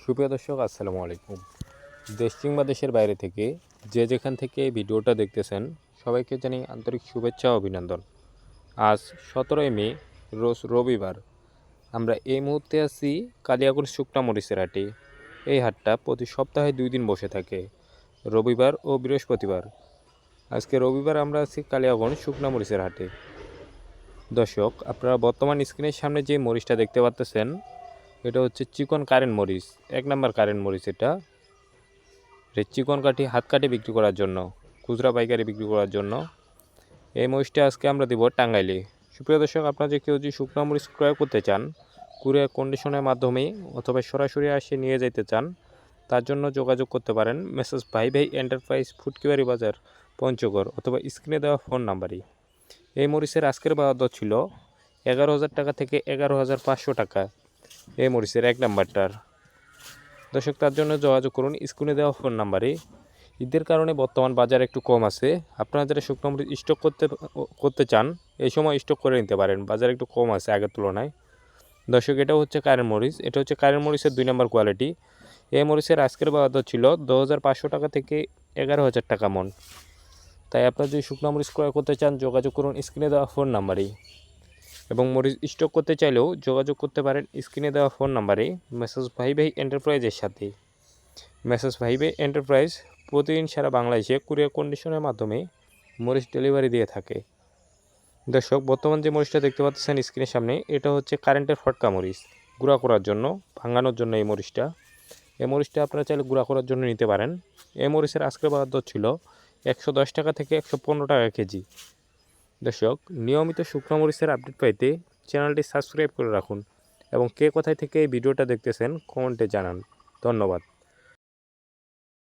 সুপ্রিয় দর্শক, আসসালামু আলাইকুম। দেশ কিংবা দেশের বাইরে থেকে যে যেখান থেকে এই ভিডিওটা দেখতেছেন সবাইকে জানাই আন্তরিক শুভেচ্ছা ও অভিনন্দন। আজ 17 মে, রোজ রবিবার। আমরা এই মুহূর্তে আছি কালিয়াকৈর শুকনা মরিচের হাটে। এই হাটটা প্রতি সপ্তাহে 2 দিন বসে থাকে, রবিবার ও বৃহস্পতিবার। আজকে রবিবার আমরা আছি কালিয়াকৈর শুকনা মরিচের হাটে। দর্শক, আপনারা বর্তমান স্ক্রিনের সামনে যে মরিচটা দেখতে পাচ্ছেন এটা হচ্ছে চিকন কারেন্ট মরিচ, 1 নাম্বার কারেন্ট মরিচ। এটা চিকন কাঠি হাত কাটে বিক্রি করার জন্য, খুচরা পাইকারি বিক্রি করার জন্য এই মরিচটা আজকে আমরা দেবো টাঙ্গাইলে। সুপ্রিয় দর্শক, আপনারা যে কেউ যদি শুকনো মরিচ ক্রয় করতে চান কুরিয়ার কন্ডিশনের মাধ্যমে অথবা সরাসরি আসে নিয়ে যেতে চান, তার জন্য যোগাযোগ করতে পারেন মেসেজ ভাই ভাই এন্টারপ্রাইজ, ফুটকিবাড়ি বাজার, পঞ্চগড়, অথবা স্ক্রিনে দেওয়া ফোন নাম্বারই। এই মরিচের আজকের বাজার দর ছিল 11,000 টাকা থেকে 11,500 টাকা এই মরিচের 1 নাম্বারটার। দর্শক, তার জন্য যোগাযোগ করুন স্ক্রিনে দেওয়া ফোন নাম্বারে। ঈদের কারণে বর্তমান বাজার একটু কম আছে। আপনারা যারা শুকনো মরিচ স্টক করতে চান এই সময় স্টক করে নিতে পারেন, বাজার একটু কম আছে আগের তুলনায়। দর্শক, এটা হচ্ছে কারেন্ট মরিচ। এটা হচ্ছে কারেন্ট মরিচের 2 নম্বর কোয়ালিটি। এই মরিচের আজকের বাজার ছিল 10,500 টাকা থেকে 11,000 টাকা মন। তাই আপনারা যদি শুকনো মরিচ ক্রয় করতে চান যোগাযোগ করুন স্ক্রিনে দেওয়া ফোন নাম্বারেই। এবং মরিচ স্টক করতে চাইলেও যোগাযোগ করতে পারেন স্ক্রিনে দেওয়া ফোন নাম্বারে মেসেজ ভাই ভাই এন্টারপ্রাইজের সাথে। মেসেজ ভাই ভাই এন্টারপ্রাইজ প্রতিদিন সারা বাংলাদেশে কুরিয়ার কন্ডিশনের মাধ্যমে মরিচ ডেলিভারি দিয়ে থাকে। দর্শক, বর্তমান যে মরিচটা দেখতে পাচ্ছেন স্ক্রিনের সামনে এটা হচ্ছে কারেন্টের ফটকা মরিচ, গুঁড়া করার জন্য, ভাঙানোর জন্য এই মরিচটা। এই মরিচটা আপনারা চাইলে গুঁড়া করার জন্য নিতে পারেন। এই মরিচের আজকের বাজার দর ছিল 110 টাকা থেকে 115 টাকা কেজি। দর্শক, নিয়মিত শুকনো মরিচের আপডেট পাইতে চ্যানেলটি সাবস্ক্রাইব করে রাখুন এবং কে কোথায় থেকে এই ভিডিওটা দেখতেছেন কমেন্টে জানান। ধন্যবাদ।